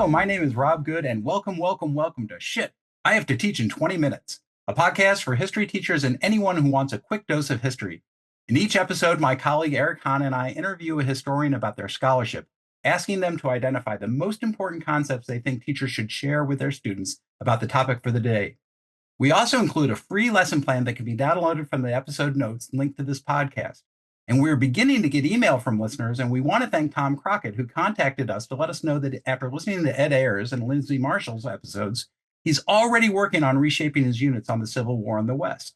Hello, my name is Rob Good, and welcome to Shit, I Have to Teach in 20 Minutes, a podcast for history teachers and anyone who wants a quick dose of history. In each episode, my colleague Eric Hahn and I interview a historian about their scholarship, asking them to identify the most important concepts they think teachers should share with their students about the topic for the day. We also include a free lesson plan that can be downloaded from the episode notes linked to this podcast. And we're beginning to get email from listeners, and we want to thank Tom Crockett, who contacted us to let us know that after listening to Ed Ayers and Lindsay Marshall's episodes, he's already working on reshaping his units on the Civil War in the West.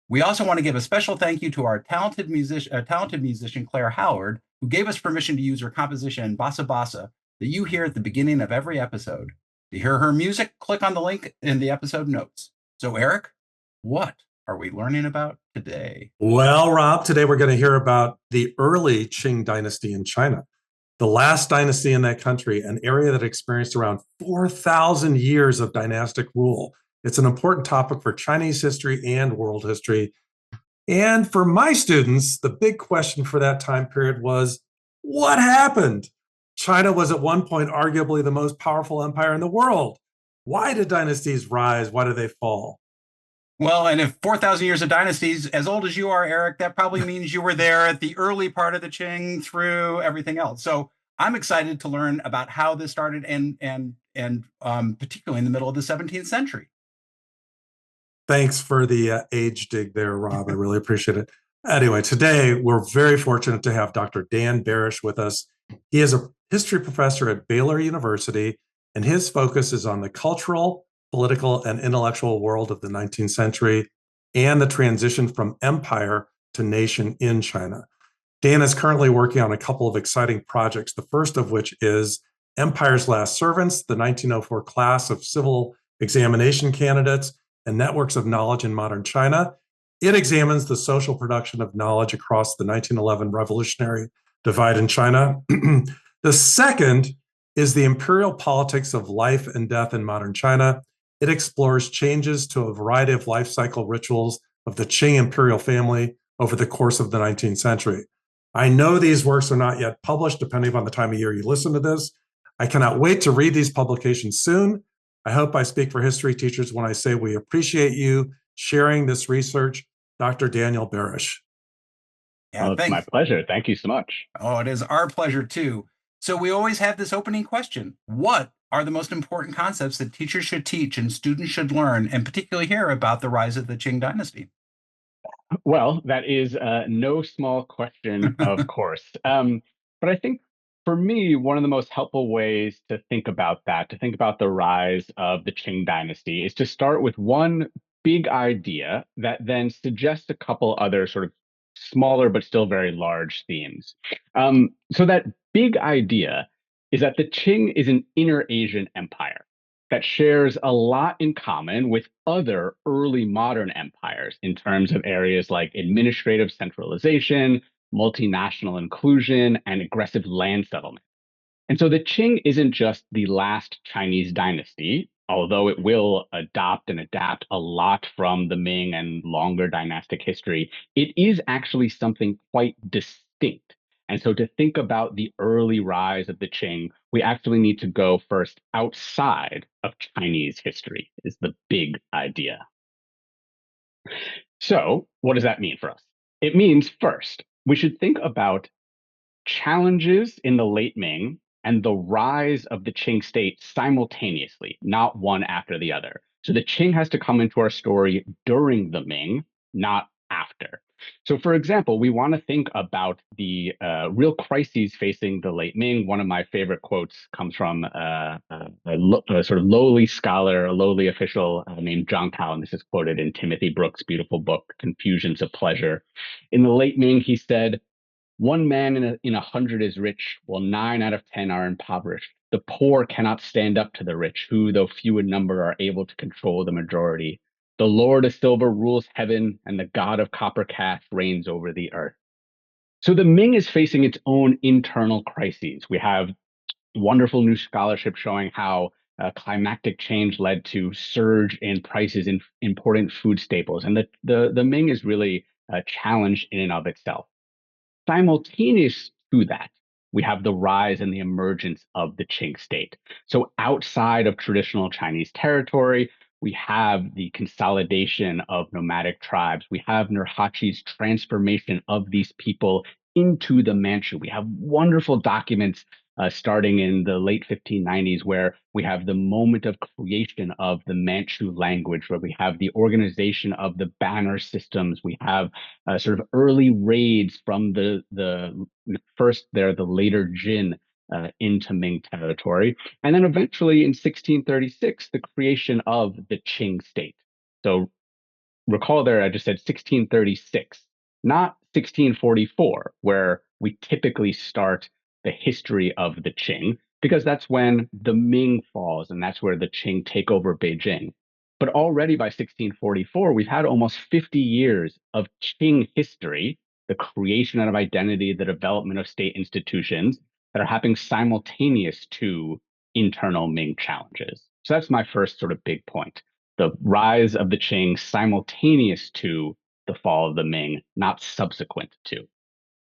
We also want to give a special thank you to our talented musician, Claire Howard, who gave us permission to use her composition, Bossa Bossa, that you hear at the beginning of every episode. To hear her music, click on the link in the episode notes. So, Eric, what are we learning about today? Well, Rob, today we're going to hear about the early Qing Dynasty in China, the last dynasty in that country, an area that experienced around 4,000 years of dynastic rule. It's an important topic for Chinese history and world history. And for my students, the big question for that time period was, what happened? China was at one point arguably the most powerful empire in the world. Why did dynasties rise? Why do they fall? Well, and if 4,000 years of dynasties, as old as you are, Eric, that probably means you were there at the early part of the Qing through everything else. So I'm excited to learn about how this started and particularly in the middle of the 17th century. Thanks for the age dig there, Rob. I really appreciate it. Anyway, today we're very fortunate to have Dr. Dan Barish with us. He is a history professor at Baylor University, and his focus is on the cultural, political, and intellectual world of the 19th century and the transition from empire to nation in China. Dan is currently working on a couple of exciting projects, the first of which is Empire's Last Servants, the 1904 class of civil examination candidates and networks of knowledge in modern China. It examines the social production of knowledge across the 1911 revolutionary divide in China. The second is the imperial politics of life and death in modern China. It explores changes to a variety of life cycle rituals of the Qing imperial family over the course of the 19th century. I know these works are not yet published, depending on the time of year you listen to this. I cannot wait to read these publications soon. I hope I speak for history teachers when I say we appreciate you sharing this research, Dr. Daniel Barish. Yeah, it's my pleasure. Thank you so much. Oh, it is our pleasure too. So we always have this opening question. What are the most important concepts that teachers should teach and students should learn, and particularly here about the rise of the Qing Dynasty? Well, that is no small question, of course. But I think for me, one of the most helpful ways to think about that, to think about the rise of the Qing Dynasty, is to start with one big idea that then suggests a couple other sort of smaller but still very large themes. So that big idea is that the Qing is an inner Asian empire that shares a lot in common with other early modern empires in terms of areas like administrative centralization, multinational inclusion, and aggressive land settlement. And so the Qing isn't just the last Chinese dynasty, although it will adopt and adapt a lot from the Ming and longer dynastic history. It is actually something quite distinct. And so to think about the early rise of the Qing, we actually need to go first outside of Chinese history, is the big idea. So what does that mean for us? It means first, we should think about challenges in the late Ming and the rise of the Qing state simultaneously, not one after the other. So the Qing has to come into our story during the Ming, not after. So, for example, we want to think about the real crises facing the late Ming. One of my favorite quotes comes from a sort of lowly scholar, a lowly official named Zhang Tao, and this is quoted in Timothy Brooks' beautiful book, Confusions of Pleasure. In the late Ming, he said, "One man in 100 is rich, while 9 out of 10 are impoverished. The poor cannot stand up to the rich, who, though few in number, are able to control the majority. The Lord of Silver rules heaven, and the God of Copper Calf reigns over the earth." So the Ming is facing its own internal crises. We have wonderful new scholarship showing how climactic change led to surge in prices in important food staples. And the Ming is really a challenge in and of itself. Simultaneous to that, we have the rise and the emergence of the Qing state. So outside of traditional Chinese territory, we have the consolidation of nomadic tribes. We have Nurhaci's transformation of these people into the Manchu. We have wonderful documents starting in the late 1590s, where we have the moment of creation of the Manchu language, where we have the organization of the banner systems. We have sort of early raids from the first there, the later Jin into Ming territory. And then eventually in 1636, the creation of the Qing state. So recall there, I just said 1636, not 1644, where we typically start the history of the Qing, because that's when the Ming falls and that's where the Qing take over Beijing. But already by 1644, we've had almost 50 years of Qing history, the creation of identity, the development of state institutions that are happening simultaneous to internal Ming challenges. So that's my first sort of big point: the rise of the Qing simultaneous to the fall of the Ming, not subsequent to.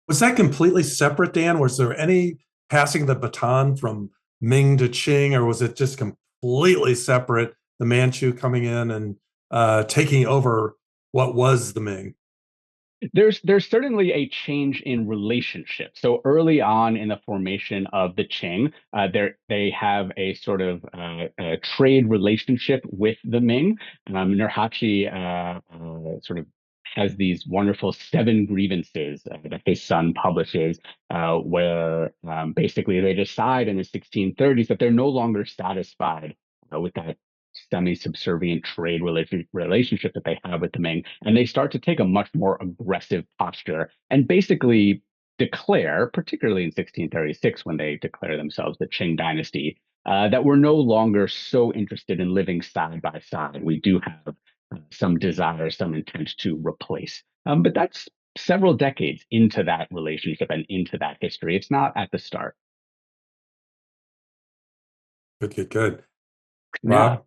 Was that completely separate, Dan? Was there any passing the baton from Ming to Qing, or was it just completely separate, the Manchu coming in and taking over what was the Ming? There's certainly a change in relationship. So early on in the formation of the Qing, they have a sort of trade relationship with the Ming. Nurhaci sort of has these wonderful seven grievances that his son publishes, where basically they decide in the 1630s that they're no longer satisfied with that semi-subservient trade relationship that they have with the Ming, and they start to take a much more aggressive posture and basically declare, particularly in 1636, when they declare themselves the Qing Dynasty, that we're no longer so interested in living side by side. We do have some desire, some intent to replace. But that's several decades into that relationship and into that history. It's not at the start. Good, good, good. Yeah.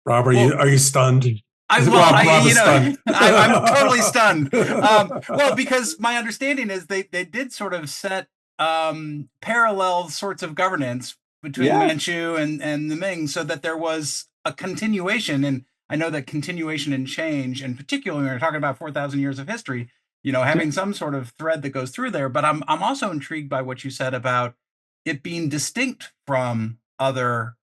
Rob, Well, are you stunned? Rob is stunned. I'm totally stunned. Well, because my understanding is they did sort of set parallel sorts of governance between the Yeah. Manchu and the Ming, so that there was a continuation. And I know that continuation and change, and particularly when we're talking about 4,000 years of history, having some sort of thread that goes through there. But I'm also intrigued by what you said about it being distinct from other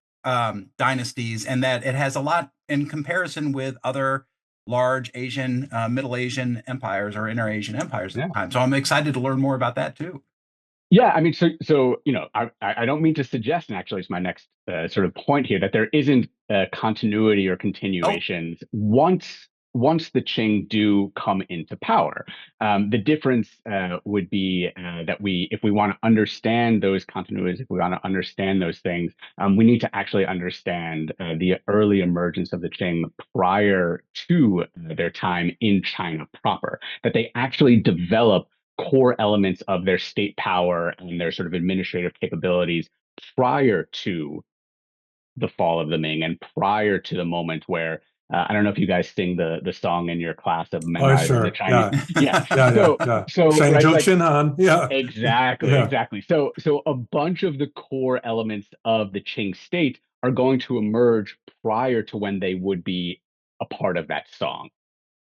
dynasties, and that it has a lot in comparison with other large Asian, Middle Asian empires or Inner Asian empires at Yeah. the time. So I'm excited to learn more about that too. Yeah, I mean, so I don't mean to suggest, and actually, it's my next sort of point here, that there isn't continuity or Oh, continuations once the Qing do come into power. The difference would be that if we want to understand those continuities, if we want to understand those things, we need to actually understand the early emergence of the Qing prior to their time in China proper. That they actually develop core elements of their state power and their sort of administrative capabilities prior to the fall of the Ming and prior to the moment where I don't know if you guys sing the song in your class of Oh, memorizing the sure. Chinese. Yeah. Yeah. Yeah. So Shang right, like Han. Yeah. exactly, Yeah. exactly. So a bunch of the core elements of the Qing state are going to emerge prior to when they would be a part of that song.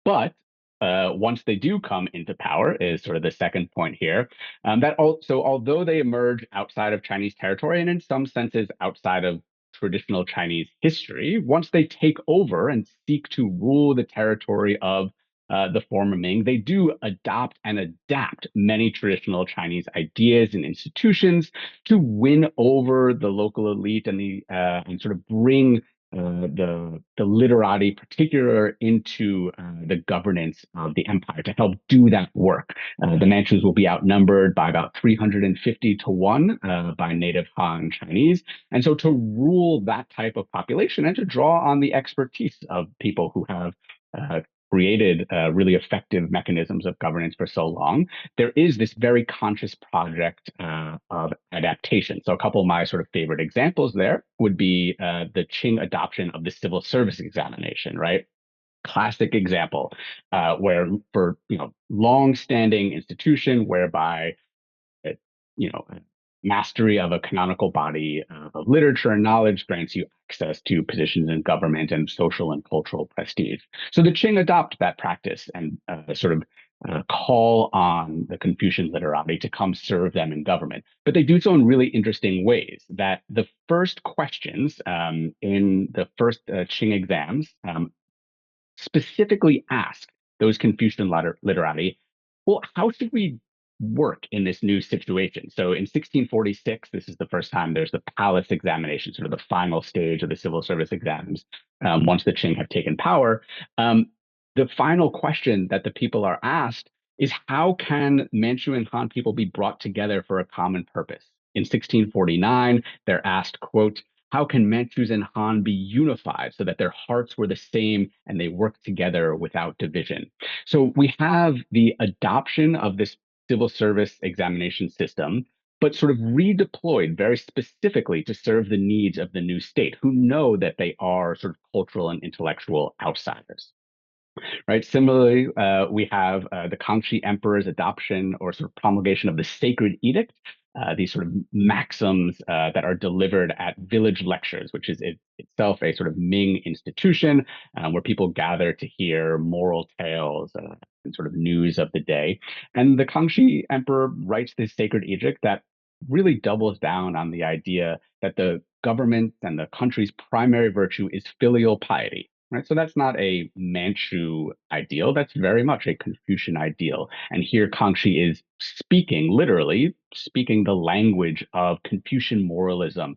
But once they do come into power, is sort of the second point here. That also, although they emerge outside of Chinese territory and in some senses outside of traditional Chinese history, once they take over and seek to rule the territory of the former Ming, they do adopt and adapt many traditional Chinese ideas and institutions to win over the local elite and sort of bring the literati particular into the governance of the empire to help do that work. The Manchus will be outnumbered by about 350 to 1 by native Han Chinese. And so to rule that type of population and to draw on the expertise of people who have created really effective mechanisms of governance for so long, there is this very conscious project of adaptation. So a couple of my sort of favorite examples there would be the Qing adoption of the civil service examination, right? Classic example where for long-standing institution whereby it, mastery of a canonical body of literature and knowledge grants you access to positions in government and social and cultural prestige. So the Qing adopt that practice and sort of call on the Confucian literati to come serve them in government. But they do so in really interesting ways. That the first questions in the first Qing exams specifically ask those Confucian literati, well, how should we work in this new situation? So in 1646, this is the first time there's the palace examination, sort of the final stage of the civil service exams once the Qing have taken power. The final question that the people are asked is how can Manchu and Han people be brought together for a common purpose? In 1649, they're asked, quote, how can Manchus and Han be unified so that their hearts were the same and they work together without division? So we have the adoption of this civil service examination system, but sort of redeployed very specifically to serve the needs of the new state, who know that they are sort of cultural and intellectual outsiders. Right. Similarly, we have the Kangxi Emperor's adoption or sort of promulgation of the Sacred Edict, these sort of maxims that are delivered at village lectures, which is itself a sort of Ming institution where people gather to hear moral tales and sort of news of the day. And the Kangxi Emperor writes this Sacred Edict that really doubles down on the idea that the government and the country's primary virtue is filial piety. Right. So that's not a Manchu ideal. That's very much a Confucian ideal. And here Kangxi is speaking, literally speaking the language of Confucian moralism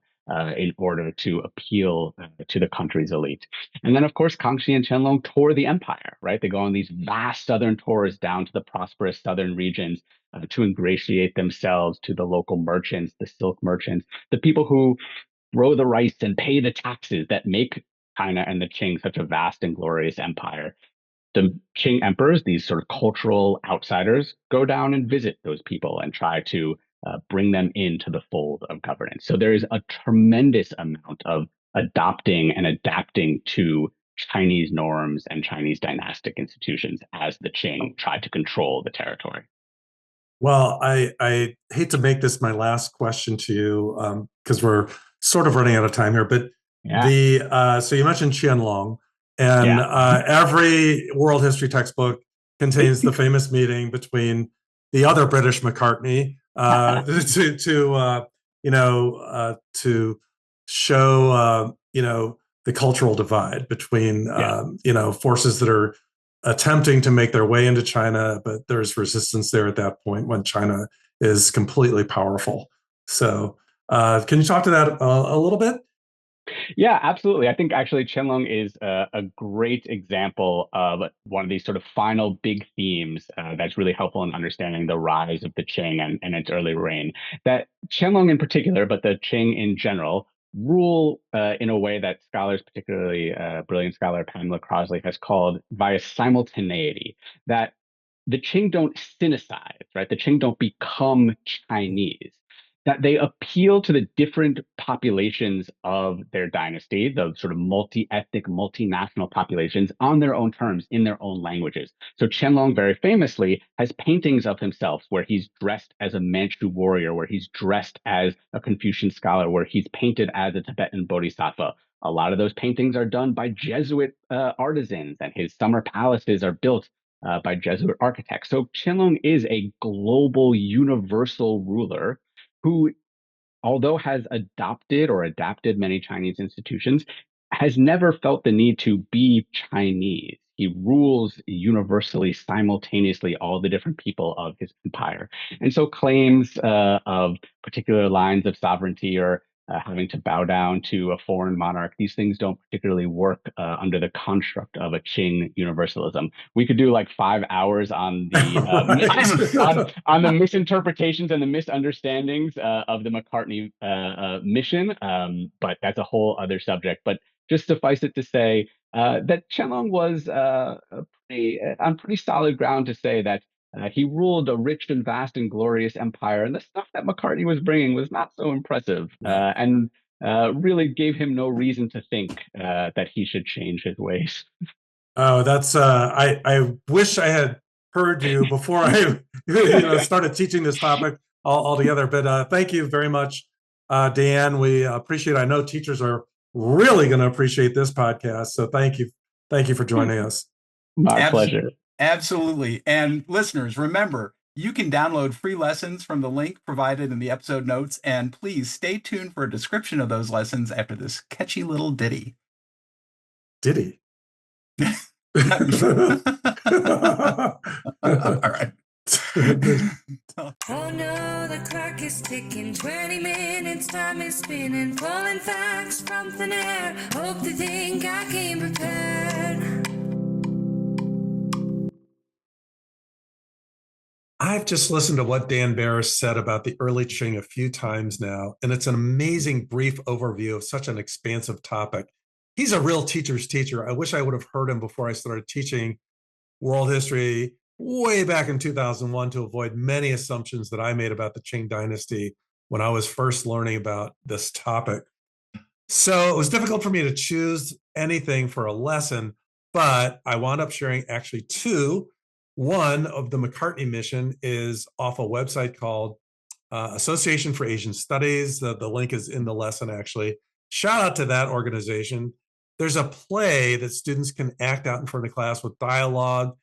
in order to appeal to the country's elite. And then, of course, Kangxi and Qianlong tour the empire, right? They go on these vast southern tours down to the prosperous southern regions to ingratiate themselves to the local merchants, the silk merchants, the people who grow the rice and pay the taxes that make China and the Qing such a vast and glorious empire. The Qing emperors, these sort of cultural outsiders, go down and visit those people and try to bring them into the fold of governance. So there is a tremendous amount of adopting and adapting to Chinese norms and Chinese dynastic institutions as the Qing tried to control the territory. Well, I hate to make this my last question to you because we're sort of running out of time here, but so you mentioned Qianlong, and every world history textbook contains the famous meeting between the other British Macartney to show the cultural divide between forces that are attempting to make their way into China, but there's resistance there at that point when China is completely powerful. So can you talk to that a little bit? Yeah, absolutely. I think actually Qianlong is a great example of one of these sort of final big themes that's really helpful in understanding the rise of the Qing and its early reign. That Qianlong in particular, but the Qing in general, rule in a way that scholars, particularly brilliant scholar Pamela Crosley, has called via simultaneity. That the Qing don't sinicize, right? The Qing don't become Chinese. That they appeal to the different populations of their dynasty, the sort of multi-ethnic, multinational populations on their own terms, in their own languages. So Qianlong very famously has paintings of himself where he's dressed as a Manchu warrior, where he's dressed as a Confucian scholar, where he's painted as a Tibetan bodhisattva. A lot of those paintings are done by Jesuit artisans, and his summer palaces are built by Jesuit architects. So Qianlong is a global, universal ruler who, although has adopted or adapted many Chinese institutions, has never felt the need to be Chinese. He rules universally, simultaneously, all the different people of his empire. And so claims of particular lines of sovereignty or having to bow down to a foreign monarch, these things don't particularly work under the construct of a Qing universalism. We could do like 5 hours on the on the misinterpretations and the misunderstandings of the Macartney mission, but that's a whole other subject. But just suffice it to say that Qianlong was on pretty solid ground to say that he ruled a rich and vast and glorious empire, and the stuff that Macartney was bringing was not so impressive, and really gave him no reason to think that he should change his ways. Oh, that's I wish I had heard you before I started teaching this topic. all together. But thank you very much, Dan. We appreciate it. I know teachers are really going to appreciate this podcast. So thank you. Thank you for joining us. My pleasure. Absolutely. And listeners, remember, you can download free lessons from the link provided in the episode notes. And please stay tuned for a description of those lessons after this catchy little ditty. Ditty? All right. Oh no, the clock is ticking, 20 minutes, time is spinning, pulling facts from thin air, hope to think I came prepared. I've just listened to what Dan Barish said about the early Qing a few times now, and it's an amazing brief overview of such an expansive topic. He's a real teacher's teacher. I wish I would have heard him before I started teaching world history way back in 2001 to avoid many assumptions that I made about the Qing Dynasty when I was first learning about this topic. So it was difficult for me to choose anything for a lesson, but I wound up sharing actually two. One of the McCartney mission is off a website called Association for Asian Studies. The link is in the lesson, actually. Shout out to that organization. There's a play that students can act out in front of class with dialogue,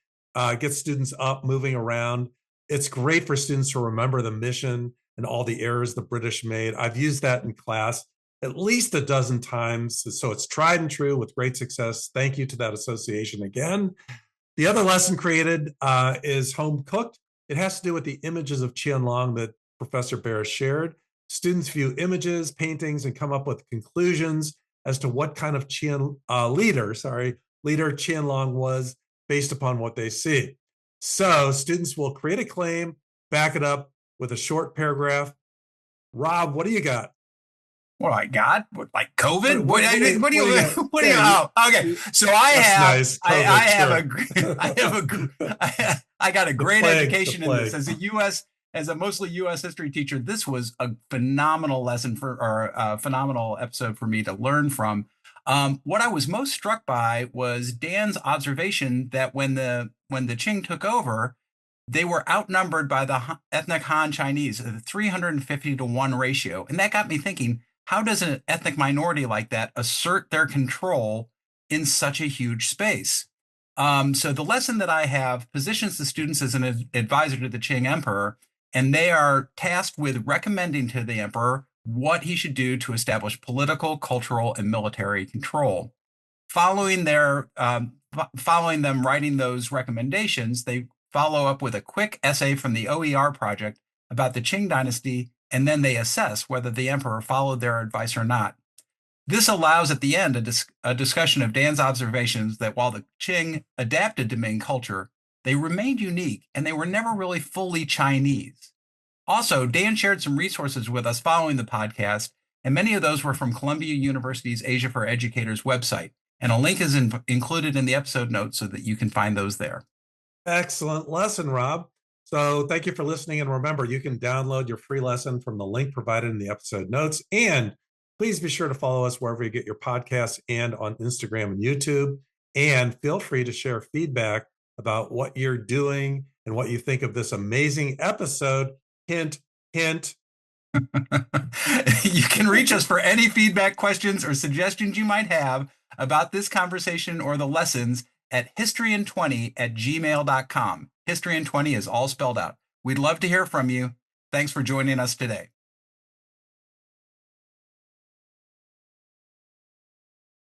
get students up, moving around. It's great for students to remember the mission and all the errors the British made. I've used that in class at least a dozen times. So it's tried and true with great success. Thank you to that association again. The other lesson created is home cooked. It has to do with the images of Qianlong that Professor Barish shared. Students view images, paintings, and come up with conclusions as to what kind of leader Qianlong was based upon what they see. So students will create a claim, back it up with a short paragraph. Rob, what do you got? What I got? What, like COVID? What do you? Okay. So I got a great education in this as a mostly U.S. history teacher. This was a phenomenal lesson or a phenomenal episode for me to learn from. What I was most struck by was Dan's observation that when the Qing took over, they were outnumbered by the ethnic Han Chinese, a 350-to-1 ratio, and that got me thinking. How does an ethnic minority like that assert their control in such a huge space? So the lesson that I have positions the students as an advisor to the Qing emperor, and they are tasked with recommending to the emperor what he should do to establish political, cultural, and military control. Following them writing those recommendations, they follow up with a quick essay from the OER project about the Qing Dynasty, and then they assess whether the emperor followed their advice or not. This allows at the end a discussion of Dan's observations that while the Qing adapted to Ming culture, they remained unique and they were never really fully Chinese. Also, Dan shared some resources with us following the podcast, and many of those were from Columbia University's Asia for Educators website. And a link is included in the episode notes so that you can find those there. Excellent lesson, Rob. So thank you for listening. And remember, you can download your free lesson from the link provided in the episode notes. And please be sure to follow us wherever you get your podcasts and on Instagram and YouTube. And feel free to share feedback about what you're doing and what you think of this amazing episode. Hint, hint. You can reach us for any feedback, questions, or suggestions you might have about this conversation or the lessons at historyan20@gmail.com. Historyan20 is all spelled out. We'd love to hear from you. Thanks for joining us today.